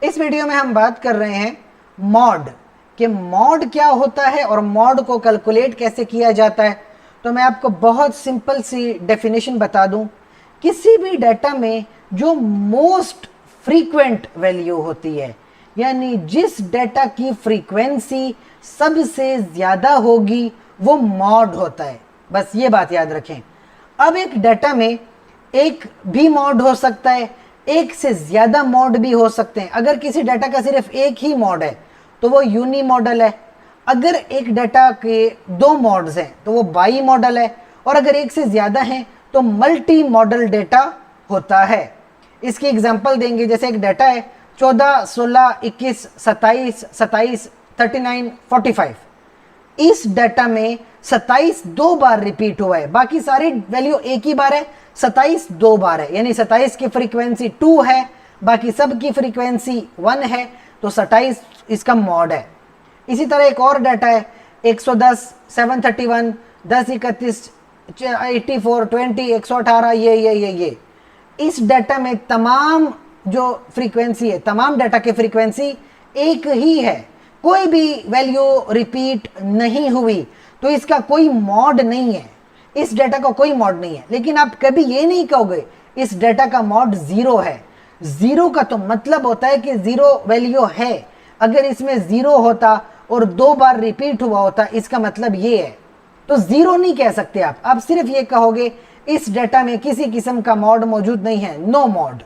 इस वीडियो में हम बात कर रहे हैं मॉड कि मॉड क्या होता है और मॉड को कैलकुलेट कैसे किया जाता है। तो मैं आपको बहुत सिंपल सी डेफिनेशन बता दूं। किसी भी डाटा में जो मोस्ट फ्रीक्वेंट वैल्यू होती है, यानी जिस डाटा की फ्रीक्वेंसी सबसे ज़्यादा होगी, वो मॉड होता है। बस ये बात याद रखें। अब एक डाटा में एक भी मॉड हो सकता है, एक से ज़्यादा मॉड भी हो सकते हैं। अगर किसी डाटा का सिर्फ एक ही मॉड है तो वो यूनी मॉडल है। अगर एक डाटा के दो मॉड्स हैं तो वो बाई मॉडल है। और अगर एक से ज़्यादा हैं तो मल्टी मॉडल डाटा होता है। इसकी एग्जांपल देंगे, जैसे एक डाटा है 14, 16, 21, 27, 27, 39, 45। इस डाटा में 27 दो बार रिपीट हुआ है, बाकी सारी वैल्यू एक ही बार है, 27 दो बार है, यानी 27 की फ्रीक्वेंसी 2 है, बाकी सब की फ्रीक्वेंसी 1 है, तो 27 इसका मॉड है। इसी तरह एक और डाटा है 110, 731, 10, 31, 84, 20, 118, ये इस डाटा में तमाम जो फ्रीक्वेंसी है, तमाम डाटा की फ्रीक्वेंसी एक ही है, कोई भी वैल्यू रिपीट नहीं हुई, तो इसका कोई मॉड नहीं है। इस डाटा का कोई मॉड नहीं है। लेकिन आप कभी ये नहीं कहोगे इस डाटा का मॉड 0 है। 0 का तो मतलब होता है कि 0 वैल्यू है। अगर इसमें 0 होता और दो बार रिपीट हुआ होता, इसका मतलब ये है। तो 0 नहीं कह सकते आप सिर्फ ये कहोगे इस डाटा में किसी किस्म का मॉड मौजूद नहीं है, नो मॉड।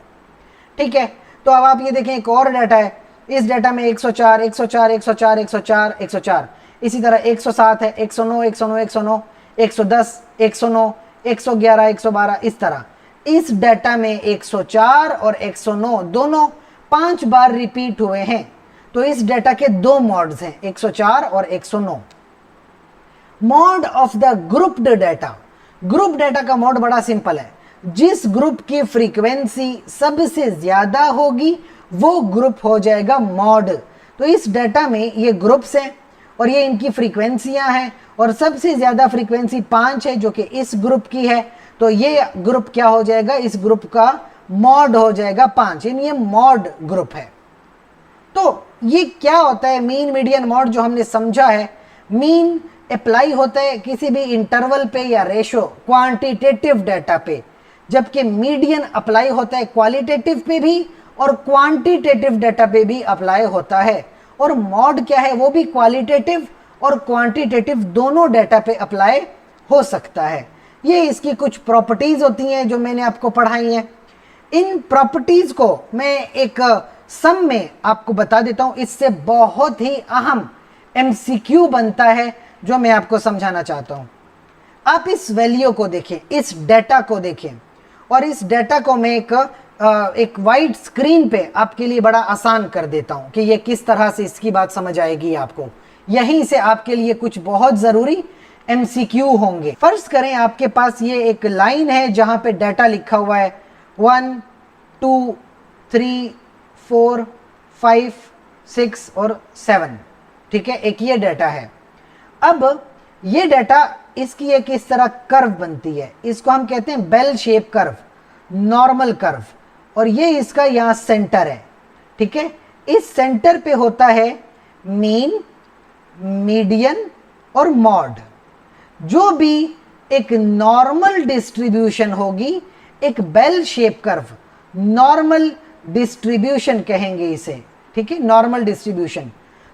ठीक है। तो अब आप ये देखें, एक और डाटा है, इस डाटा में 104, 104, 104, 104, 104, इसी तरह 107 है, 109, 109, 109, 110, 109, 111, 112, इस तरह इस डाटा में 104 और 109 दोनों 5 बार रिपीट हुए हैं। तो इस डाटा के दो मॉड्स हैं, 104 और 109। Mod of the grouped data. Group data का मॉड बड़ा सिंपल है। जिस ग्रुप की फ्रीक्वेंसी सबसे ज्यादा होगी वो ग्रुप हो जाएगा मॉड। तो इस डाटा में ये ग्रुप्स हैं और ये इनकी फ्रीक्वेंसियां हैं, और सबसे ज्यादा फ्रीक्वेंसी 5 है जो कि इस ग्रुप की है। तो ये ग्रुप क्या हो जाएगा, इस ग्रुप का मॉड हो जाएगा 5, यानी ये मॉड ग्रुप है। तो ये क्या होता है, मीन मीडियन मॉड जो हमने समझा है। मीन अप्लाई होता है किसी भी इंटरवल पे या रेशो क्वांटिटेटिव डाटा पे, जबकि मीडियन अप्लाई होता है क्वालिटेटिव पे भी और क्वांटिटेटिव डाटा पे भी अप्लाई होता है। और मॉड क्या है, वो भी क्वालिटेटिव और क्वांटिटेटिव दोनों डाटा पे अप्लाई हो सकता है। ये इसकी कुछ प्रॉपर्टीज होती हैं जो मैंने आपको पढ़ाई हैं। इन प्रॉपर्टीज को मैं एक सम में आपको बता देता हूं। इससे बहुत ही अहम एमसीक्यू बनता है जो मैं आपको समझाना चाहता हूं। आप इस वैल्यू को देखें, इस डाटा को देखें, और इस डाटा को मैं एक वाइट स्क्रीन पे आपके लिए बड़ा आसान कर देता हूं कि ये किस तरह से इसकी बात समझ आएगी आपको। यहीं से आपके लिए कुछ बहुत ज़रूरी एमसीक्यू होंगे। फर्ज करें आपके पास ये एक लाइन है जहां पे डाटा लिखा हुआ है 1, 2, 3, 4, 5, 6 और 7। ठीक है, एक ये डाटा है। अब ये डाटा, इसकी एक इस तरह कर्व बनती है, इसको हम कहते हैं bell shape curve, normal curve, और ये इसका यहाँ सेंटर है। ठीक है, इस सेंटर पे होता है मीन, मीडियन और मॉड। जो भी एक नॉर्मल डिस्ट्रीब्यूशन होगी, एक bell shape curve, normal distribution कहेंगे इसे। ठीक है, नॉर्मल डिस्ट्रीब्यूशन।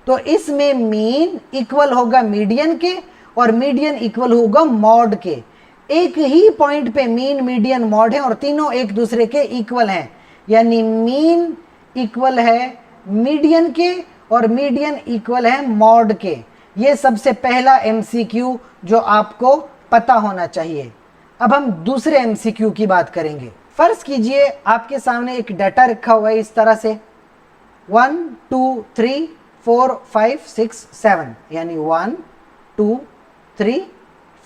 तो इसमें मीन इक्वल होगा मीडियन के और मीडियन इक्वल होगा मॉड के। एक ही पॉइंट पे मीन, मीडियन, मॉड है और तीनों एक दूसरे के इक्वल हैं, यानी मीन इक्वल है मीडियन के और मीडियन इक्वल है मॉड के। ये सबसे पहला एमसीक्यू जो आपको पता होना चाहिए। अब हम दूसरे एमसीक्यू की बात करेंगे। फर्ज कीजिए आपके सामने एक डाटा रखा हुआ है इस तरह से 1, 2, 3, 4, 5, 6, 7, यानी 1, 2, 3,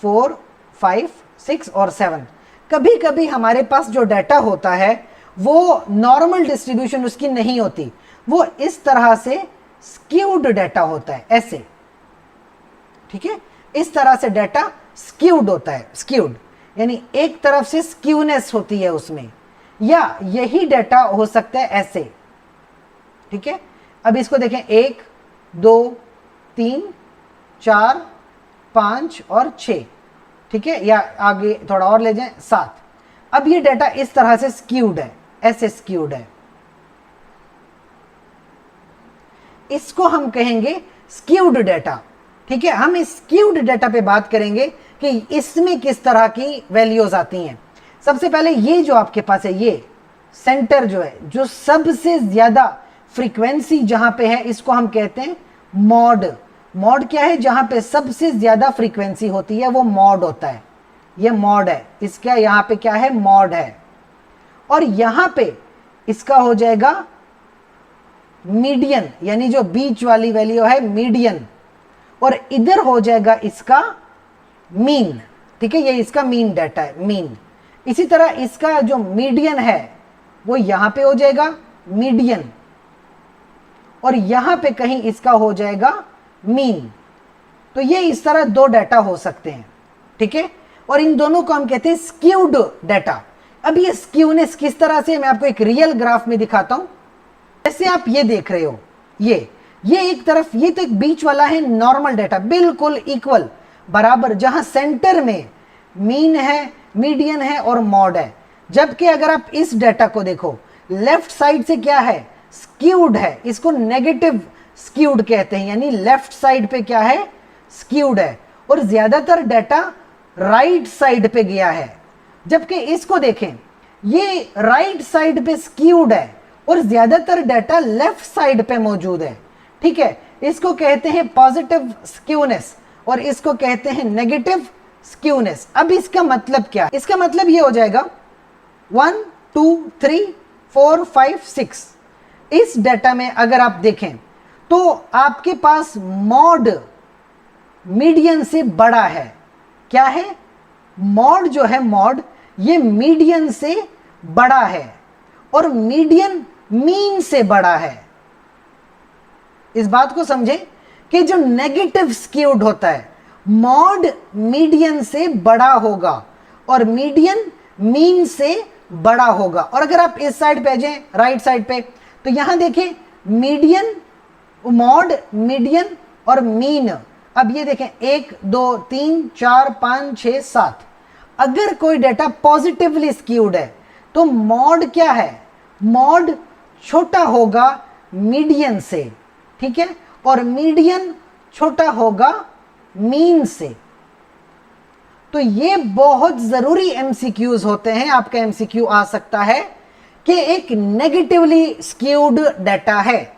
4, 5, 6 और 7। कभी कभी हमारे पास जो डाटा होता है वो नॉर्मल डिस्ट्रीब्यूशन उसकी नहीं होती, वो इस तरह से स्क्यूड डाटा होता है, ऐसे। ठीक है, इस तरह से डाटा स्क्यूड होता है। स्क्यूड यानी एक तरफ से स्क्यूनेस होती है उसमें, या यही डाटा हो सकता है ऐसे। ठीक है, अब इसको देखें 1 2 3 4 5 और 6, ठीक है, या आगे थोड़ा और ले जाएं 7। अब ये डाटा इस तरह से स्क्यूड है, ऐसे स्क्यूड है, इसको हम कहेंगे स्क्यूड डाटा। ठीक है, हम इस स्क्यूड डाटा पे बात करेंगे कि इसमें किस तरह की वैल्यूज आती हैं। सबसे पहले ये जो आपके पास है, ये सेंटर जो है, जो सबसे ज्यादा फ्रीक्वेंसी जहां पे है, इसको हम कहते हैं मॉड। मॉड क्या है? जहां पे सबसे ज्यादा फ्रीक्वेंसी होती है वो मॉड होता है, ये मॉड है। इसका यहां पे क्या है? मॉड है। और यहां पे इसका हो जाएगा मीडियन, यानी जो बीच वाली वैल्यू है मीडियन, और इधर हो जाएगा इसका मीन। ठीक है, ये इसका मीन डाटा है, मीन। इसी तरह इसका जो मीडियन है वो यहां पे हो जाएगा मीडियन, और यहां पे कहीं इसका हो जाएगा मीन। तो ये इस तरह दो डाटा हो सकते हैं। ठीक है, और इन दोनों को हम कहते हैं स्क्यूड डाटा। अब ये स्क्यूनेस किस तरह से, मैं आपको एक रियल ग्राफ में दिखाता हूं। जैसे आप ये देख रहे हो, ये एक तरफ, ये तो एक बीच वाला है नॉर्मल डाटा, बिल्कुल इक्वल बराबर, जहां सेंटर में मीन है, मीडियन है और मॉड है। जबकि अगर आप इस डाटा को देखो, लेफ्ट साइड से क्या है? स्क्यूड है, इसको नेगेटिव स्क्यूड कहते हैं, यानी लेफ्ट साइड पे क्या है? स्क्यूड है, और ज्यादातर डाटा राइट साइड पे गया है। जबकि इसको देखें, ये राइट साइड पे स्क्यूड है और ज्यादातर डाटा लेफ्ट साइड पे मौजूद है। ठीक है, इसको कहते हैं पॉजिटिव स्क्यूनेस और इसको कहते हैं नेगेटिव स्क्यूनेस। अब इसका मतलब क्या? इसका मतलब ये हो जाएगा 1 2 3 4 5 6। इस डाटा में अगर आप देखें तो आपके पास मॉड मीडियन से बड़ा है। क्या है? मॉड जो है, मॉड ये मीडियन से बड़ा है और मीडियन मीन से बड़ा है। इस बात को समझें कि जो नेगेटिव स्क्यूड होता है, मॉड मीडियन से बड़ा होगा और मीडियन मीन से बड़ा होगा। और अगर आप इस साइड पे जाएं, राइट साइड पे, तो यहां देखें मीडियन, मॉड, मीडियन और मीन। अब ये देखें 1 2 3 4 5 6 7। अगर कोई डाटा पॉजिटिवली स्क्यूड है तो मॉड क्या है? मॉड छोटा होगा मीडियन से, ठीक है, और मीडियन छोटा होगा मीन से। तो ये बहुत जरूरी एमसीक्यूज होते हैं। आपका एमसीक्यू आ सकता है कि एक नेगेटिवली स्क्यूड डाटा है,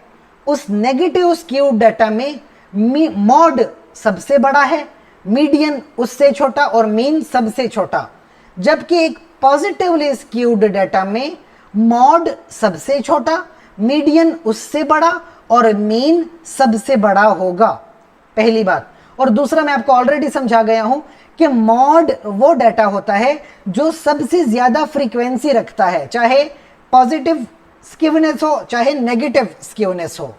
उस नेगेटिव स्क्यूड डाटा में मॉड सबसे बड़ा है, मीडियन उससे छोटा और मीन सबसे छोटा। जबकि एक पॉजिटिवली स्क्यूड डाटा में मॉड सबसे छोटा, मीडियन उससे बड़ा और मीन सबसे बड़ा होगा। पहली बात। और दूसरा, मैं आपको ऑलरेडी समझा गया हूं कि मॉड वो डाटा होता है जो सबसे ज्यादा फ्रीक्वेंसी रखता है, चाहे पॉजिटिव स्क्यूनेस हो चाहे नेगेटिव स्क्यूनेस हो।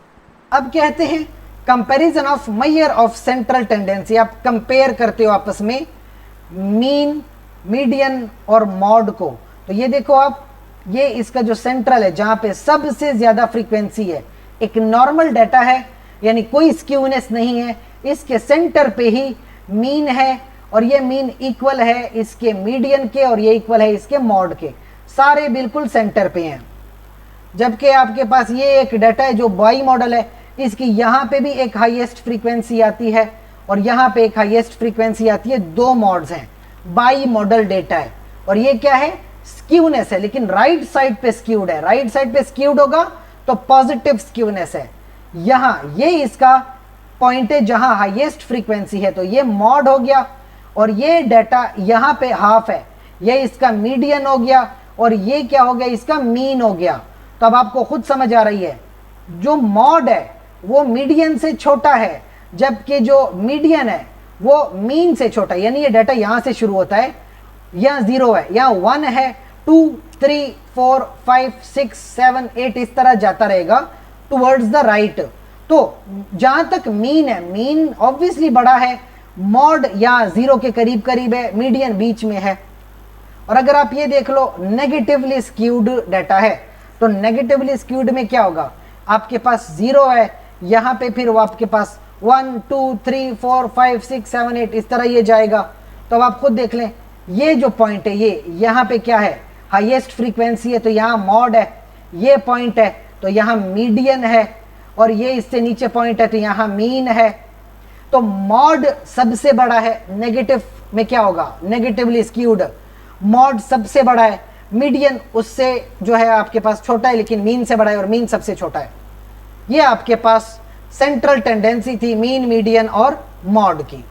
अब कहते हैं comparison of measure of central tendency. आप कंपेयर करते हो आपस में मीन, मीडियन और मॉड को। तो ये देखो आप, ये इसका जो सेंट्रल है जहां पे सबसे ज्यादा फ्रीक्वेंसी है, एक नॉर्मल डाटा है, यानी कोई स्क्यूनेस नहीं है, इसके सेंटर पे ही मीन है और ये मीन इक्वल है इसके मीडियन के और ये इक्वल है इसके मॉड के, सारे बिल्कुल सेंटर पे हैं। जबकि आपके पास ये एक डाटा है जो बाई मॉडल है, इसकी यहाँ पे भी एक हाईएस्ट फ्रीक्वेंसी आती है और यहाँ पे एक हाईएस्ट फ्रीक्वेंसी आती है, दो मॉड्स हैं, बाई मॉडल डेटा है। और ये क्या है? स्क्यूनेस है, लेकिन राइट साइड पे स्क्यूड है। राइट साइड पे स्क्यूड होगा तो पॉजिटिव स्क्यूनेस है। यहाँ ये इसका पॉइंट है जहां हाईएस्ट फ्रीक्वेंसी है, तो ये मॉड हो गया। और ये डाटा यहाँ पे हाफ है, ये इसका मीडियन हो गया और ये क्या हो गया? इसका मीन हो गया। तो अब आपको खुद समझ आ रही है, जो मॉड है वो मीडियन से छोटा है, जबकि जो मीडियन है वो मीन से छोटा है। यानी ये डाटा यहां से शुरू होता है, यहाँ 0 है, यहाँ 1 है, 2 3 4 5 6 7 8 इस तरह जाता रहेगा टुवर्ड्स द राइट। तो जहां तक मीन है, मीन ऑब्वियसली बड़ा है, मॉड या 0 के करीब करीब है, मीडियन बीच में है। और अगर आप ये देख लो नेगेटिवली स्क्यूड डाटा है, तो नेगेटिवली स्क्यूड में क्या होगा? आपके पास 0 है, यहाँ पे फिर वो आपके पास 1 2 3 4 5 6 7 8 इस तरह ये जाएगा। तो अब आप खुद देख लें, ये जो पॉइंट है ये यहाँ पे क्या है, हाईएस्ट फ्रीक्वेंसी है, तो यहाँ मॉड है। ये पॉइंट है तो यहाँ मीडियन है, और ये इससे नीचे पॉइंट है तो यहाँ मीन है। तो मॉड सबसे बड़ा है, नेगेटिव में क्या होगा, नेगेटिवली स्क्यूड। मॉड सबसे बड़ा है, मीडियन उससे जो है आपके पास छोटा है, लेकिन मीन से बड़ा है, और मीन सबसे छोटा है। ये आपके पास सेंट्रल टेंडेंसी थी मीन, मीडियन और मॉड की।